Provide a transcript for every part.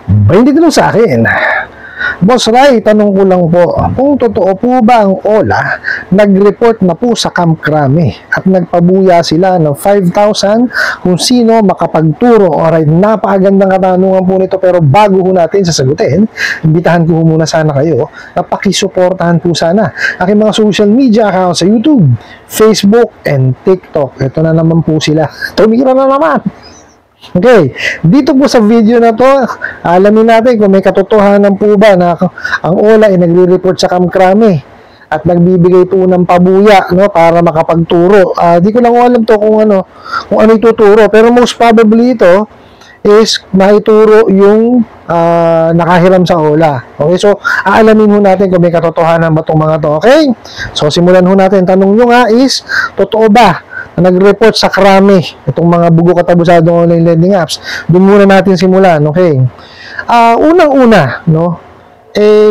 22 sa akin. Boss Ray, tanong ko lang po, kung totoo po ba ang OLA, nag-report na po sa Camp Crame at nagpabuya sila ng 5,000 kung sino makapagturo? Alright, napakagandang katanungan po nito, pero bago ho natin sasagutin, imbitahan ko muna sana kayo na pakisuportahan po sana aking mga social media accounts sa YouTube, Facebook, and TikTok. Ito na naman po sila. Tumira na naman. Okay, dito po sa video na to, alamin natin kung may katotohanan po ba na ang OLA ay nagre-report sa Camp Crame at nagbibigay po ng pabuya, no, para makapagturo. Di ko lang alam to kung ano ituturo, pero most probably ito is maituro yung nakahiram sa OLA. Okay, so aalamin ho natin kung may katotohanan ba itong mga to. Okay, so simulan ho natin. Tanong nyo nga is, totoo ba na nag-report sa Crame itong mga bugo katabusadong online lending apps? Doon muna natin simulan. Okay, unang-una, no,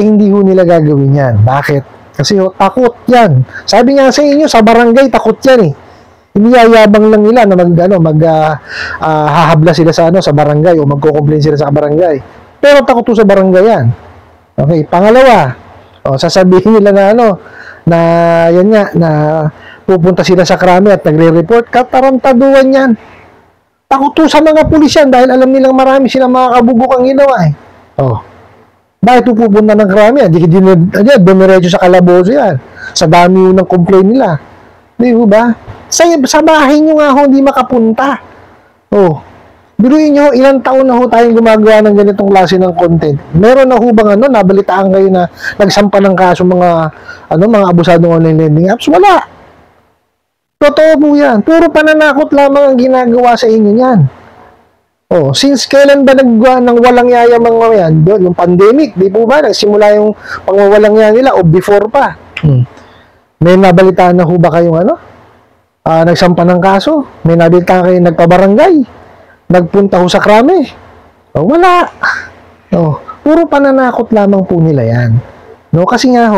hindi ho nila gagawin yan. Bakit? Kasi takot yan. Sabi nga sa inyo, sa barangay takot yan Iniyayabang lang nila na hahabla sila sa sa barangay o magko-complain sila sa barangay. Pero takot to sa barangay yan. Okay, pangalawa, sasabihin nila na na yan nga, na pupunta sila sa Crame at nagre-report. Katarantaduan yan. Takot to sa mga pulis yan dahil alam nilang marami silang mga kabugok ang ginawa Bakit pupunta ng Crame? Dumiretso sa kalaboso yan. Sa dami ng complaint nila. Di ba? Sa bahay nyo nga hindi makapunta. Biruin nyo, ilang taon na tayong gumagawa ng ganitong klase ng content. Meron na bang nabalitaan kayo na nagsampa ng kaso mga abusadong online lending apps? Wala. Totoo po yan. Puro pananakot lamang ang ginagawa sa inyo yan. Since kailan ba naggawa ng walang yaya mga yan? Doon, yung pandemic, di po ba? Nagsimula yung pangwawalang yaya nila o before pa? May nabalitaan na ba kayong nagsampa ng kaso? May nabalitaan kayo nagpabarangay? Nagpunta sa Crame? Wala. Puro pananakot lamang po nila yan. Kasi nga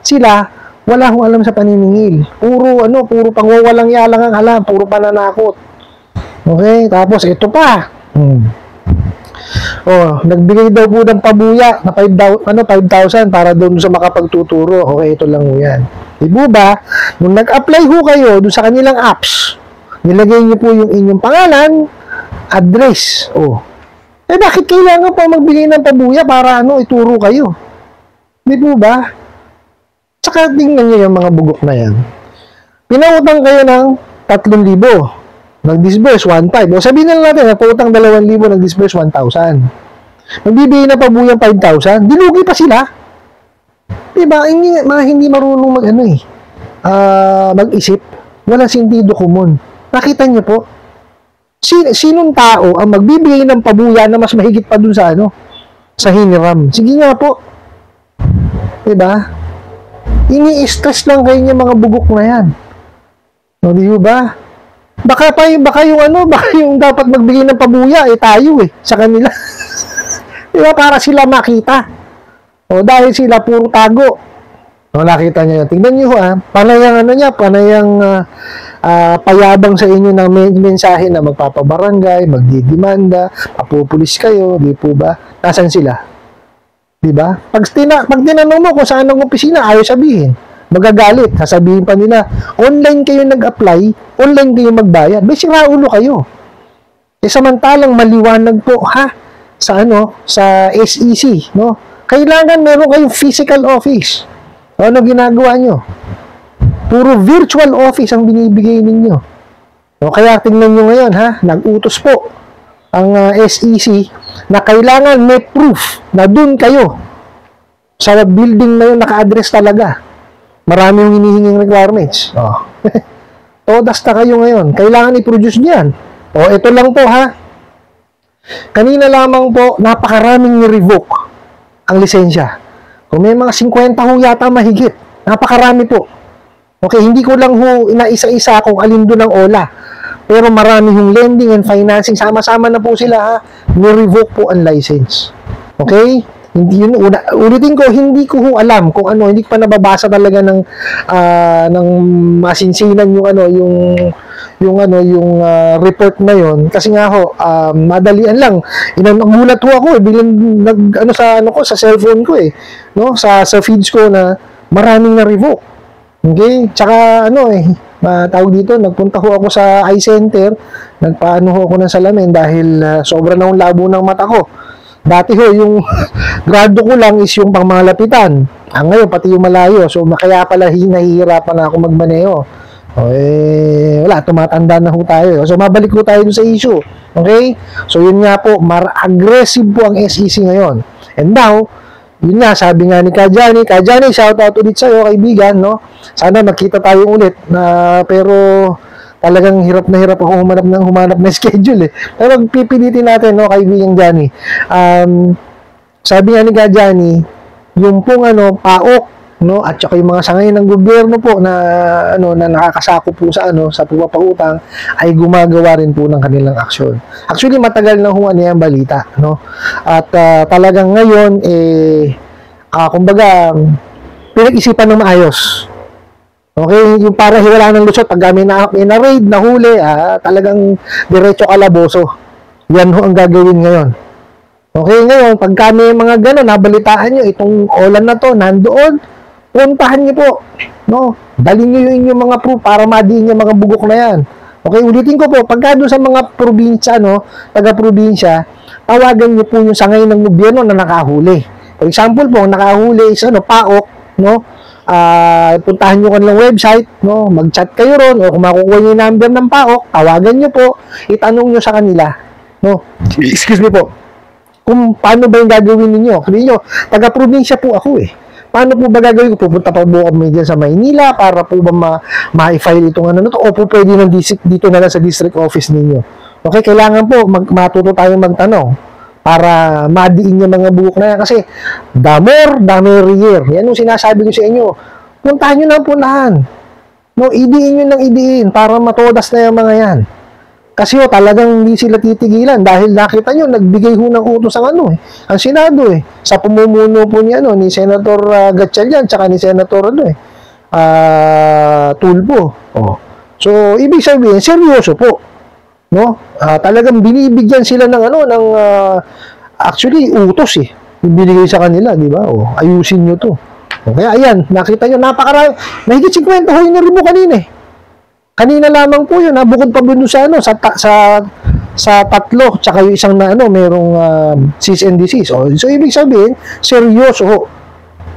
sila, wala alam sa paniningil. Puro pangwawalang yalang ang alam, puro pananakot. Okay, tapos ito pa. Nagbigay daw po ng pabuya na 5,000 para doon sa makapagtuturo. Okay, ito lang yan. Di ba? Nung nag-apply kayo doon sa kanilang apps, nilagay niyo po yung inyong pangalan, address. Bakit kailangan pa magbigay ng pabuya para ituro kayo? Di ba? Tsaka tingnan niyo yung mga bugok na yan. Pinautang kayo ng 3,000. Nag-disburse 1,500. Sabihin na natin, nagpautang 2,000, nag-disburse 1,000. Magbibigay na pabuyang 5,000. Dilugi pa sila. Diba? Hindi marunong mag-isip. Walang sentido komon. Nakita niyo po? Sinong tao ang magbibigay ng pabuya na mas mahigit pa dun sa sa hiniram? Sige nga po. Diba? Ini-stress lang kayo yung mga bugok na yan. Di ba? Baka yung dapat magbigay ng pabuya tayo sa kanila. Diba? Para sila makita. Dahil sila puro tago. Nakita niyo. Tingnan niyo panayang payabang sa inyo ng mensahe na magpapabarangay, magdidimanda, papupulis kayo, di po ba? Nasaan sila? Di ba? Pag tinanong mo kung saan ang opisina, ayaw sabihin. Magagalit. Sasabihin pa nila, online kayo nag-apply, online kayo magbayad. May siraulo kayo. Samantalang maliwanag po sa SEC, kailangan meron kayong physical office. Ano ginagawa nyo? Puro virtual office ang binibigay ninyo. Kaya tingnan nyo ngayon, nag-utos po ang SEC na kailangan may proof na dun kayo sa building na yun naka-address talaga. Maraming hinihinging requirements. Todas na kayo ngayon. Kailangan i-produce niyan. Ito lang po Kanina lamang po, napakaraming ni-revoke ang lisensya. Kung may mga 50 yata mahigit. Napakarami po. Okay, hindi ko lang inaisa-isa kung alin doon ang OLA. Pero marami yung lending and financing. Sama-sama na po sila ni-revoke po ang license. Okay? Hindi yun, ulitin ko, hindi ko alam kung hindi ko pa nababasa talaga ng masinsinan yung report na yon, kasi nga ho, madalian lang. Nagulat ho ako, biglang sa cellphone ko no, sa feeds ko na maraming na-revoke. Okay? Tsaka tawag dito, nagpunta ho ako sa eye center, nagpaano ho ako ng salamin dahil sobra na yung labo ng mata ko. Dati ho, yung grado ko lang is yung pangmalapitan. Ngayon, pati yung malayo. So, kaya pala nahihirapan na ako magmaneho. Wala, tumatanda na ho tayo. So, mabalik ho tayo sa issue. Okay? So, yun nga po, aggressive po ang SEC ngayon. And now, yun nga, sabi nga ni Kajani, shout out ulit sa'yo, kaibigan, no? Sana magkita tayo ulit. Pero, talagang hirap na hirap ako humanap na schedule Pero pipilitin natin, no, kaibigan Johnny. Sabi nga ni Kajani, yung pong PAOK, no, at saka yung mga sangay ng gobyerno po na nakakasako po sa pagpapautang ay gumagawa rin po ng kanilang aksyon. Actually, matagal na ho yung balita, no? At talagang ngayon kumbaga pinag-isipan ng maayos. Okay, yung para hiwala ng lusot pag may na-raid, nahuli, talagang diretso kalaboso. Yan ho ang gagawin ngayon. Okay, ngayon, pag may mga gano'n, nabalitaan nyo, itong OLAN na to, nandoon, puntahan nyo po. No? Dalhin nyo yung inyong mga proof para madiin yung mga bugok na yan. Okay, ulitin ko po, pagka doon sa mga probinsya, taga-probinsya, tawagan nyo po yung sangay ng gobyerno na nakahuli. For example po, nakahuli is PAOK, no? Puntahan nyo kanilang website, no? Mag-chat kayo ron, o kung makukuha nyo yung number ng PAOK, tawagan nyo po, itanong nyo sa kanila, no? Excuse me po, kung paano ba yung gagawin ninyo. Sabihin nyo, taga-probinsya po ako paano po ba gagawin ko? Pupunta pa po kami dyan sa Maynila para po ba ma-file itong o po pwede dito na lang sa district office ninyo. Okay, kailangan po matuto tayong magtanong para madiin yung mga buhok na yan. Kasi, the more, the merrier. Yan yung sinasabi ko sa inyo. Puntahan nyo na ang punahan. No, idiin nyo ng idiin para matodas na yung mga yan. Kasi talagang hindi sila titigilan dahil nakita nyo, nagbigay ho ng utos ang ang Senado Sa pumumuno po ni Senator Gatchalian tsaka ni Senator Tulfo. So, ibig sabihin, seryoso po. No? Talagang binibigyan sila ng actually utos yung binigay sa kanila, di ba? Ayusin nyo to. Kaya ayan, nakita nyo, napakarami, mahigit 50 ho yung naribo kanina Kanina lamang po yun, bukod pa doon sa tatlo, tsaka yung isang merong cease and desist. So, ibig sabihin, seryoso ho,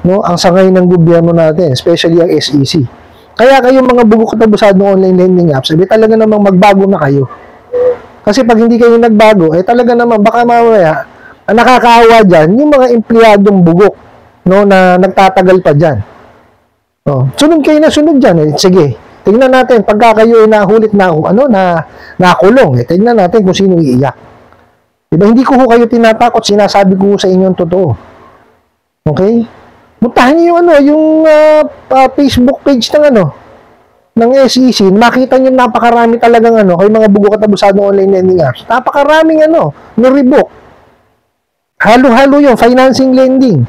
no? Ang sangay ng gobyerno natin, especially ang SEC. Kaya kayong mga bugok katabusad ng online lending apps, talaga namang magbago na kayo. Kasi pag hindi kayo nagbago, talaga naman, baka mamaya, ang nakakaawa dyan, yung mga empleyadong bugok, no, na nagtatagal pa dyan. Sunod kayo na sunod dyan. Sige, tingnan natin, pagka kayo ay nahulit na, nakulong, tingnan natin kung sino iiyak. Diba, hindi ko kayo tinatakot, sinasabi ko sa inyong totoo. Okay? Puntahan niyo yung Facebook page ng SEC, makita nyo napakarami talagang kay mga bugo katabusado online lending apps. Napakaraming na-revoke. Halo-halo yung financing lending.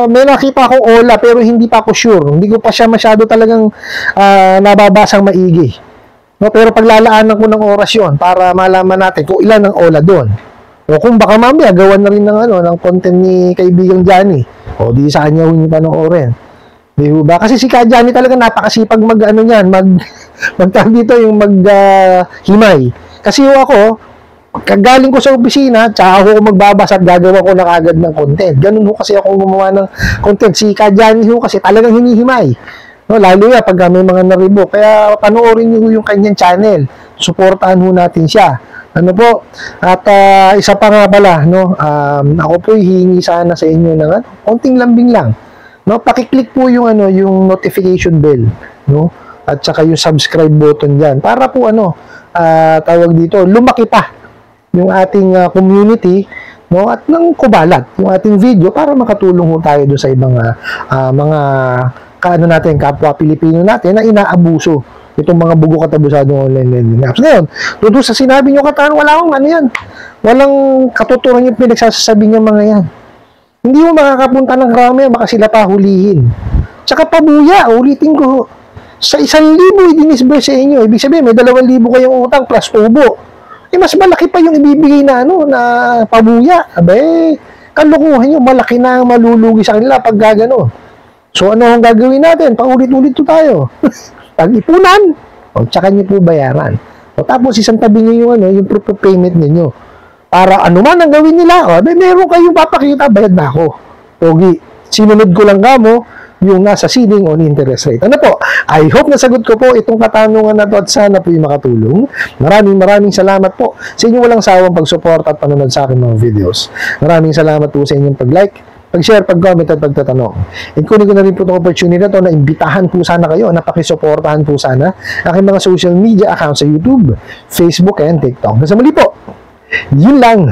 May nakita akong OLA pero hindi pa ako sure. Hindi ko pa siya masyado talagang nababasang maigi. No, pero paglalaanan ko ng oras yun para malaman natin kung ilan ang OLA doon. O kung baka mamaya gawan na rin ng content ni kaibigang Johnny. O di sa kanya yung panoorin. Diba? Kasi si Kajani talaga napakasipag magtawag dito yung himay. Kasi ako, kagaling ko sa opisina, tsaka ako magbabasa at gagawa ko na agad ng content. Ganun kasi ako gumawa ng content. Si Kajani kasi talagang hinihimay. No, lalo pag may mga naribo. Kaya panoorin niyo yung kanyang channel. Suportahan natin siya. At isa pa nga pala, ako po hihingi sana sa inyo ng konting lambing lang. No, paki-click po yung yung notification bell, no? At saka yung subscribe button diyan para po tawag dito, lumaki pa yung ating community, no? At nang kubalat yung ating video para makatulong tayo doon sa ibang mga natin, kapwa Pilipino natin na inaabuso itong mga bugo katabusadong online lending apps. Ngayon, doon sa sinabi nyo wala akong yan. Walang katuturan yung pinagsasabi ng mga yan. Hindi mo makakapunta ng krami, baka sila pa hulihin. Tsaka pabuya, ulitin ko. Sa 1,000 i-disburse sa inyo, ibig sabihin may 2,000 kayong utang plus tubo. Mas malaki pa yung ibibigay na na pabuya. Abe, kalukuhan nyo, malaki na ang malulugi sa kanila pag gagano. So ano ang gagawin natin? Paulit-ulit to tayo. Pag-ipunan, o tsaka nyo po bayaran. O tapos isang tabi nyo yung proof of payment ninyo. Para ano man ang gawin nila, abe, meron kayong papakita, bayad na ako. Pogi, sinunod ko lang kamo yung nasa ceiling on interest rate. Ano po? I hope nasagot ko po itong katanungan na to at sana po yung makatulong. Maraming salamat po sa inyong walang sawang pag-support at panonood sa aking mga videos. Maraming salamat po sa inyong pag-like, pag-share, pag-comment at pagtatanong. And kunin ko na rin po itong opportunity na to na imbitahan po sana kayo, na pakisuportahan po sana aking mga social media accounts sa YouTube, Facebook, and TikTok. Sa muli po, yun lang.